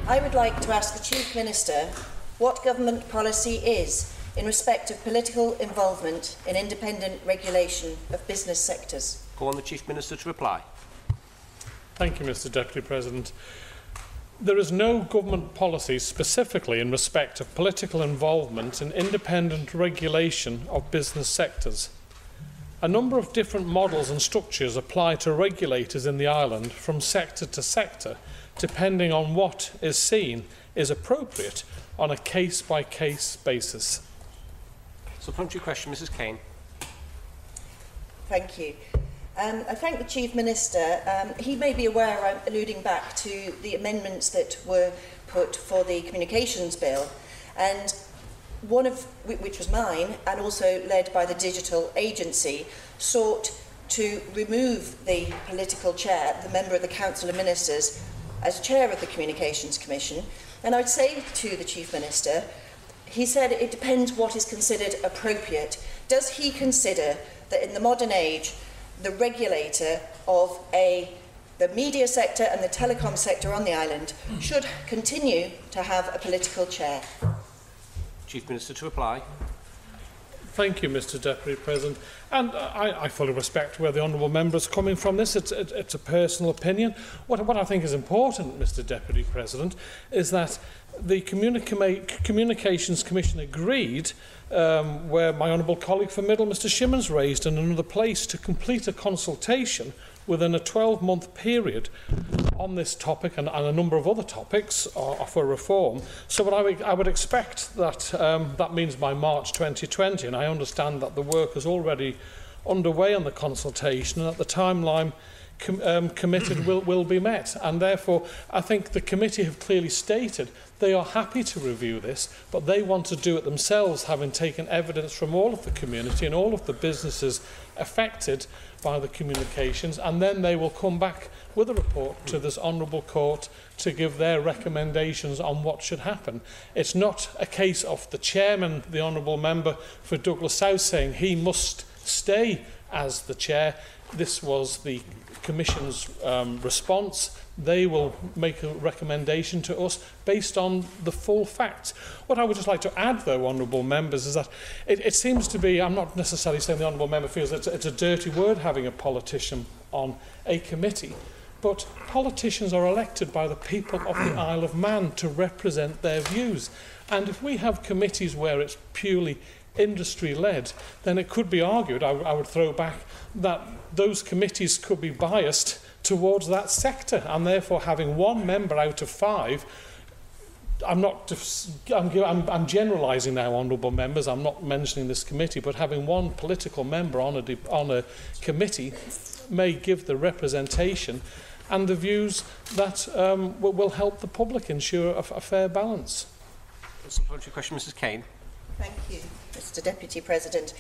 I would like to ask the Chief Minister what government policy is in respect of political involvement in independent regulation of business sectors. Call on the Chief Minister to reply. Thank you, Mr Deputy President. There is no government policy specifically in respect of political involvement in independent regulation of business sectors. A number of different models and structures apply to regulators in the island from sector to sector, depending on what is seen is appropriate on a case-by-case basis. Supplementary question, Mrs Caine. Thank you. I thank the Chief Minister. He may be aware I'm alluding back to the amendments that were put for the Communications Bill, and one of which was mine and also led by the Digital Agency, sought to remove the political chair, the member of the Council of Ministers, as chair of the Communications Commission. And I'd say to the Chief Minister, he said it depends what is considered appropriate. Does he consider that in the modern age, the regulator of the media sector and the telecom sector on the island should continue to have a political chair? Chief Minister to reply. Thank you, Mr Deputy President. And I fully respect where the honourable member is coming from this. It's a personal opinion. What I think is important, Mr Deputy President, is that the Communications Commission agreed, where my honourable colleague for Middle, Mr Shimmons, raised in another place, to complete a consultation within a 12-month period on this topic and a number of other topics for reform. So what I would expect that that means by March 2020, and I understand that the work is already underway on the consultation and that the timeline committed will be met. And therefore, I think the committee have clearly stated they are happy to review this, but they want to do it themselves, having taken evidence from all of the community and all of the businesses affected by the communications, and then they will come back with a report to this honourable court to give their recommendations on what should happen. It's not a case of the chairman, the honourable member for Douglas South, saying he must stay as the chair. This was the Commission's response. They will make a recommendation to us based on the full facts. What I would just like to add, though, honourable members, is that it seems to be, I'm not necessarily saying the honourable member feels it's a dirty word having a politician on a committee, but politicians are elected by the people of the Isle of Man to represent their views. And if we have committees where it's purely industry-led, then it could be argued, I would throw back, that those committees could be biased towards that sector, and therefore having one member out of 5, I'm generalising now, honourable members, I'm not mentioning this committee, but having one political member on a committee may give the representation and the views that will help the public ensure a fair balance. Supplementary question, Mrs Caine. Thank you, Mr Deputy President.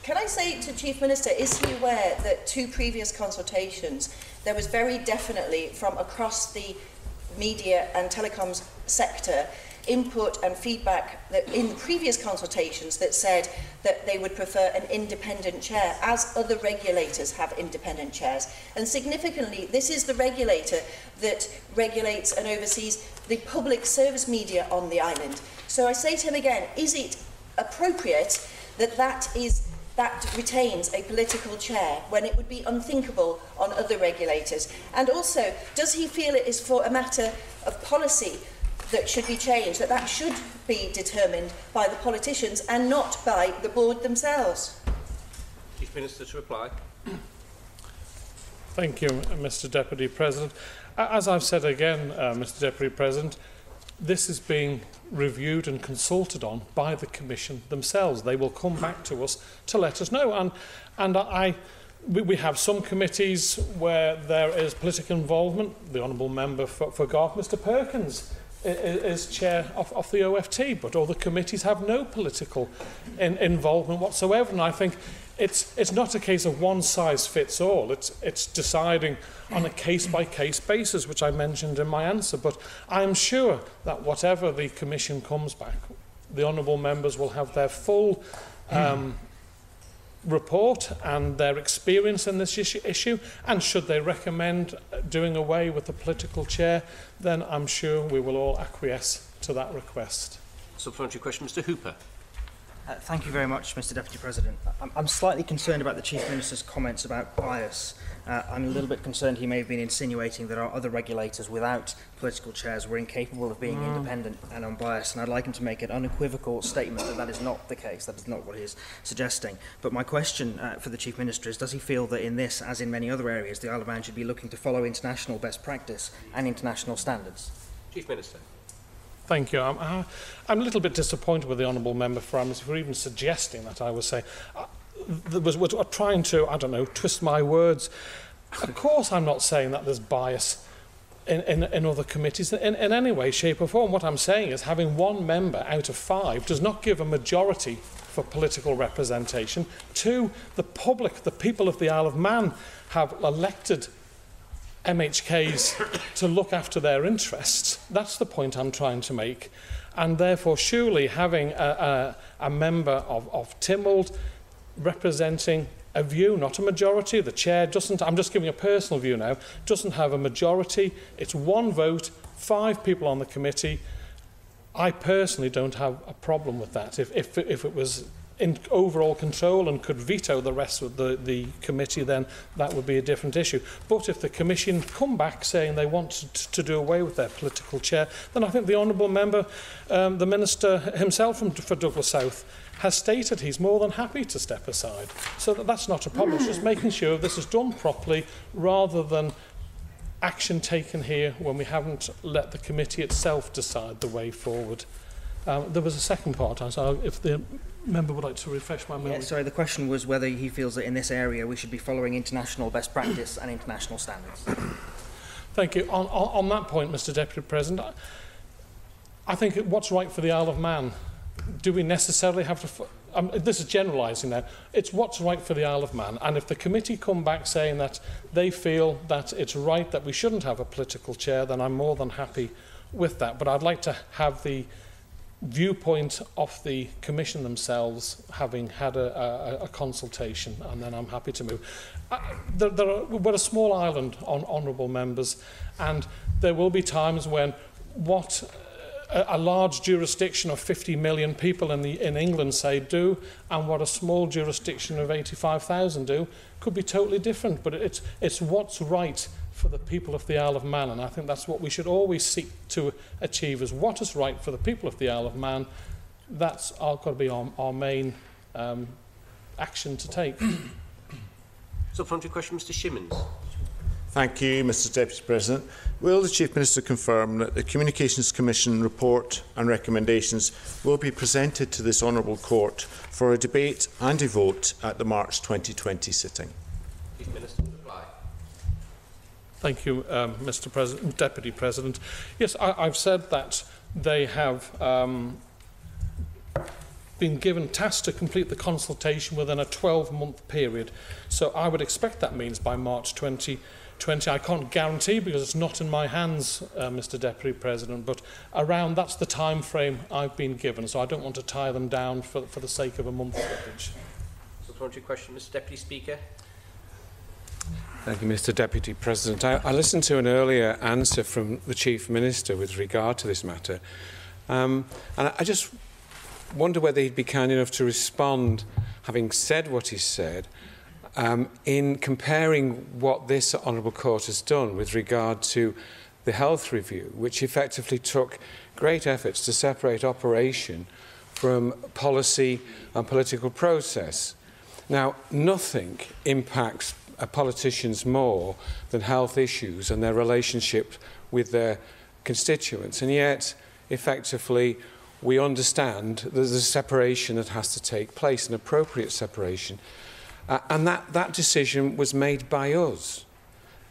Can I say to Chief Minister, is he aware that 2 previous consultations, there was very definitely from across the media and telecoms sector input and feedback that in the previous consultations that said that they would prefer an independent chair, as other regulators have independent chairs. And significantly, this is the regulator that regulates and oversees the public service media on the island. So I say to him again, is it appropriate that that retains a political chair when it would be unthinkable on other regulators? And also, does he feel it is for a matter of policy that should be changed, that should be determined by the politicians and not by the board themselves? Chief Minister to reply. Thank you, Mr Deputy President. As I've said again, Mr Deputy President, this is being reviewed and consulted on by the Commission themselves. They will come back to us to let us know. And we have some committees where there is political involvement. The Honourable Member for Garff, Mr Perkins, is chair of the OFT, but other committees have no political involvement whatsoever. And I think it's not a case of one size fits all. It's deciding on a case-by-case basis, which I mentioned in my answer. But I'm sure that whatever the Commission comes back, the honourable members will have their full report and their experience in this issue, and should they recommend doing away with the political chair, then I'm sure we will all acquiesce to that request. Supplementary question, Mr Hooper. Thank you very much, Mr Deputy President. I'm slightly concerned about the Chief Minister's comments about bias. I'm a little bit concerned he may have been insinuating that our other regulators without political chairs were incapable of being independent and unbiased, and I'd like him to make an unequivocal statement that that is not the case. That is not what he's suggesting. But my question for the Chief Minister is, does he feel that in this, as in many other areas, the Isle of Man should be looking to follow international best practice and international standards? Chief Minister. Thank you. I'm a little bit disappointed with the Honourable Member for even suggesting that. I was saying, was trying to, I don't know, twist my words. Of course I'm not saying that there's bias in other committees in any way, shape or form. What I'm saying is having one member out of 5 does not give a majority for political representation. 2, the public, the people of the Isle of Man have elected MHKs to look after their interests. That's the point I'm trying to make. And therefore, surely having a member of Tynwald representing a view, not a majority, the chair doesn't, I'm just giving a personal view now, doesn't have a majority. It's one vote, 5 people on the committee. I personally don't have a problem with that. If it was in overall control and could veto the rest of the committee, then that would be a different issue. But if the Commission come back saying they want to do away with their political chair, then I think the Honourable Member, the Minister himself for Douglas South, has stated he's more than happy to step aside. So that's not a problem. It's just making sure this is done properly rather than action taken here when we haven't let the committee itself decide the way forward. There was a second part, so if the member would like to refresh my memory. Yeah, sorry, the question was whether he feels that in this area we should be following international best practice and international standards. Thank you. On that point, Mr Deputy President, I think what's right for the Isle of Man, do we necessarily have to... this is generalising now. It's what's right for the Isle of Man. And if the committee come back saying that they feel that it's right that we shouldn't have a political chair, then I'm more than happy with that. But I'd like to have the viewpoint of the Commission themselves, having had a consultation, and then I'm happy to move. We're a small island, honourable members, and there will be times when what a large jurisdiction of 50 million people in England say do, and what a small jurisdiction of 85,000 do, could be totally different. But it's what's right for the people of the Isle of Man, and I think that's what we should always seek to achieve, is what is right for the people of the Isle of Man. That's got to be our main action to take. Supplementary question, Mr Shimmons. Thank you, Mr Deputy President. Will the Chief Minister confirm that the Communications Commission report and recommendations will be presented to this Honourable Court for a debate and a vote at the March 2020 sitting? Chief Minister, reply. Thank you, Mr President, Deputy President. Yes, I've said that they have been given tasks to complete the consultation within a 12-month period. So I would expect that means by March 2020. I can't guarantee because it's not in my hands, Mr Deputy President, but around that's the time frame I've been given. So I don't want to tie them down for the sake of a month slippage. Supplementary question, Mr Deputy Speaker. Thank you, Mr Deputy President. I listened to an earlier answer from the Chief Minister with regard to this matter, and I just wonder whether he'd be kind enough to respond, having said what he said, in comparing what this Honourable Court has done with regard to the health review, which effectively took great efforts to separate operation from policy and political process. Now, nothing impacts politicians more than health issues and their relationship with their constituents, and yet, effectively, we understand there's a separation that has to take place, an appropriate separation, and that decision was made by us.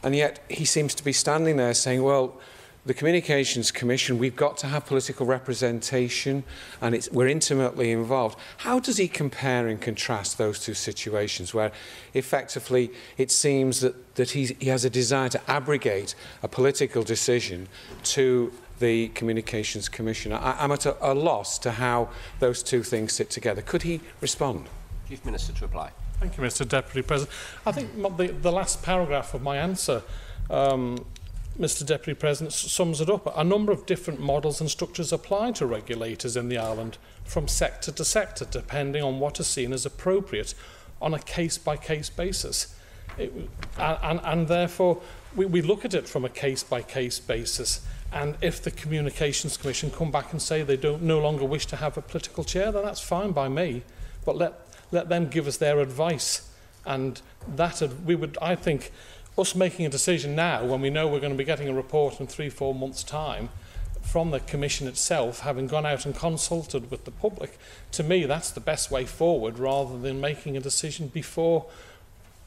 And yet he seems to be standing there saying, well, the Communications Commission, we've got to have political representation and we're intimately involved. How does he compare and contrast those two situations where effectively it seems that he has a desire to abrogate a political decision to the Communications Commission? I'm at a loss to how those two things sit together. Could he respond? Chief Minister to reply. Thank you, Mr Deputy President. I think the last paragraph of my answer, Mr Deputy President, sums it up. A number of different models and structures apply to regulators in the island from sector to sector, depending on what is seen as appropriate on a case-by-case basis. And therefore, we look at it from a case-by-case basis. And if the Communications Commission come back and say they no longer wish to have a political chair, then that's fine by me. But let them give us their advice. And that I think, us making a decision now, when we know we're going to be getting a report in 3-4 months' time from the Commission itself, having gone out and consulted with the public, to me that's the best way forward, rather than making a decision before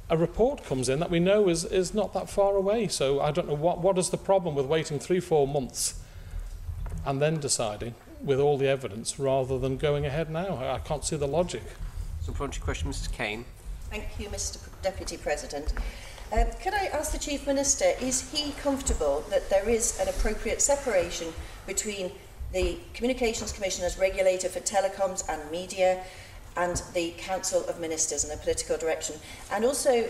a report comes in that we know is not that far away. So I don't know what is the problem with waiting 3-4 months and then deciding with all the evidence rather than going ahead now. I can't see the logic. Supplementary question, Mrs. Caine. Thank you, Mr Deputy President. Could I ask the Chief Minister, is he comfortable that there is an appropriate separation between the Communications Commission as regulator for telecoms and media and the Council of Ministers and the political direction? And also,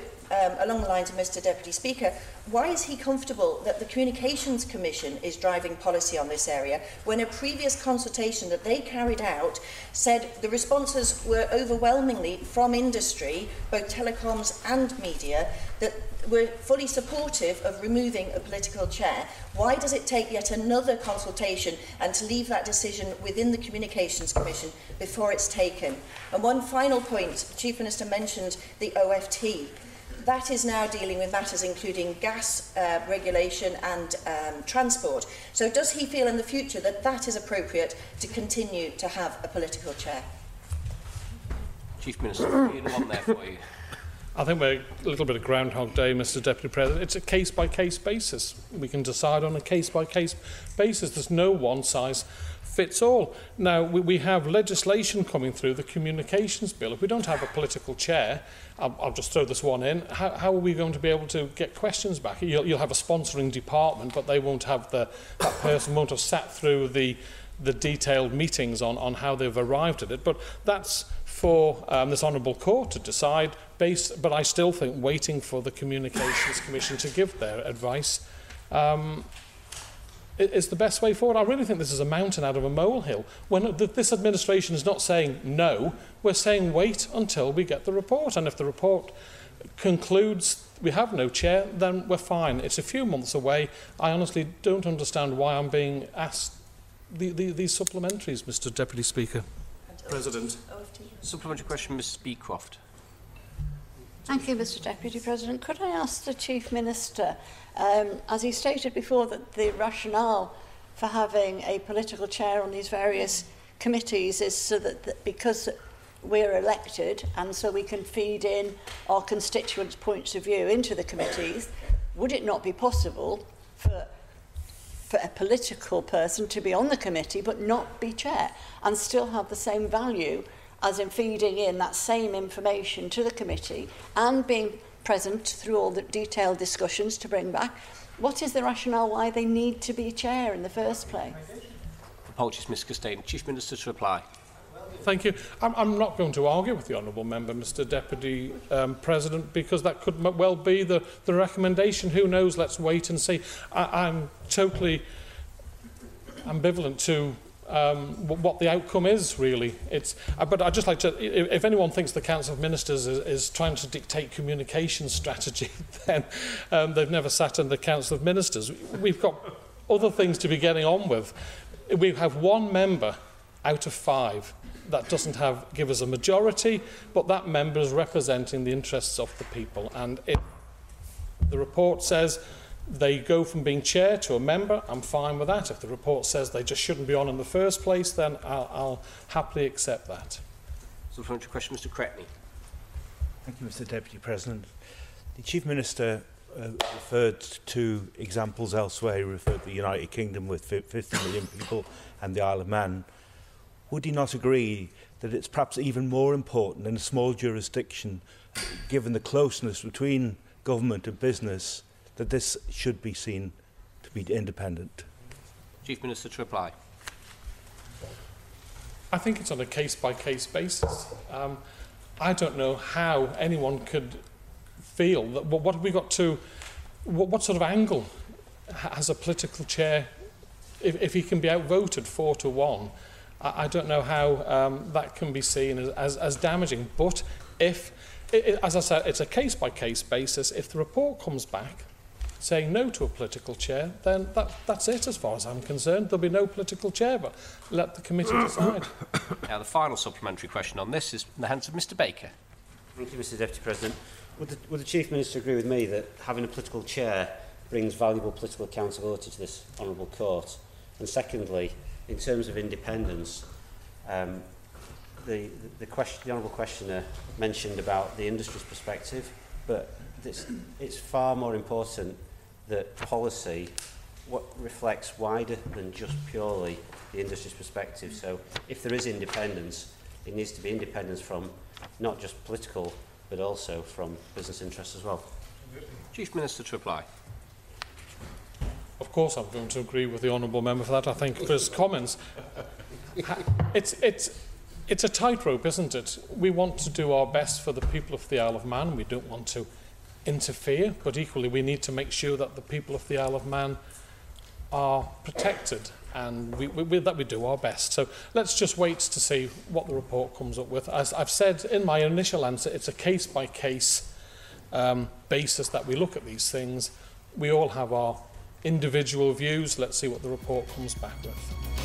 along the lines of Mr Deputy Speaker, why is he comfortable that the Communications Commission is driving policy on this area when a previous consultation that they carried out said the responses were overwhelmingly from industry, both telecoms and media, that were fully supportive of removing a political chair? Why does it take yet another consultation and to leave that decision within the Communications Commission before it's taken? And one final point, the Chief Minister mentioned the OFT. That is now dealing with matters including gas regulation and transport. So does he feel in the future that that is appropriate to continue to have a political chair? Chief Minister, one there for you. I think we're a little bit of Groundhog Day, Mr Deputy President. It's a case-by-case basis. We can decide on a case-by-case basis. There's no one-size-fits-all. Now, we have legislation coming through, the Communications Bill. If we don't have a political chair, I'll just throw this one in, how are we going to be able to get questions back? You'll have a sponsoring department, but they won't have that person won't have sat through the detailed meetings on how they've arrived at it. But that's for this Honourable Court to decide, but I still think waiting for the Communications Commission to give their advice is the best way forward. I really think this is a mountain out of a molehill. When this administration is not saying no, we're saying wait until we get the report. And if the report concludes we have no chair, then we're fine. It's a few months away. I honestly don't understand why I'm being asked these supplementaries, Mr Deputy Speaker. President. Supplementary question, Mrs. B. Croft. Thank you, Mr Deputy President. Could I ask the Chief Minister, as he stated before, that the rationale for having a political chair on these various committees is so that because we're elected and so we can feed in our constituents' points of view into the committees, would it not be possible for a political person to be on the committee but not be chair and still have the same value as in feeding in that same information to the committee and being present through all the detailed discussions to bring back? What is the rationale why they need to be chair in the first place? Apologies, Ms. Caine. Chief Minister to reply. Thank you. I'm not going to argue with the Honourable Member, Mr Deputy President, because that could well be the recommendation. Who knows? Let's wait and see. I'm totally ambivalent to what the outcome is, really. But I'd just like to, if anyone thinks the Council of Ministers is trying to dictate communication strategy, then they've never sat in the Council of Ministers. We've got other things to be getting on with. We have one member out of 5 that doesn't give us a majority, but that member is representing the interests of the people. And if the report says they go from being chair to a member, I'm fine with that. If the report says they just shouldn't be on in the first place, then I'll happily accept that. Supplementary question, Mr. Cretney. Thank you, Mr. Deputy President. The Chief Minister referred to examples elsewhere. He referred to the United Kingdom with 50 million people and the Isle of Man. Would he not agree that it's perhaps even more important in a small jurisdiction, given the closeness between government and business, that this should be seen to be independent? Chief Minister to reply. I think it's on a case-by-case basis. I don't know how anyone could feel that what have we got to, what sort of angle has a political chair if he can be outvoted 4-1. I don't know how that can be seen as damaging. But if, as I said, it's a case-by-case basis. If the report comes back saying no to a political chair, then that's it as far as I'm concerned. There'll be no political chair, but let the committee decide. Now, the final supplementary question on this is in the hands of Mr Baker. Thank you, Mr Deputy President. Would the Chief Minister agree with me that having a political chair brings valuable political accountability to this honourable court? And secondly, in terms of independence, the honourable questioner mentioned about the industry's perspective, but it's far more important that policy reflects wider than just purely the industry's perspective. So if there is independence, it needs to be independence from not just political, but also from business interests as well. Chief Minister to reply. Of course, I'm going to agree with the honourable member for that. I think for his comments, it's a tightrope, isn't it? We want to do our best for the people of the Isle of Man. We don't want to interfere, but equally we need to make sure that the people of the Isle of Man are protected, and that we do our best. So let's just wait to see what the report comes up with. As I've said in my initial answer, it's a case-by-case basis that we look at these things. We all have our individual views. Let's see what the report comes back with.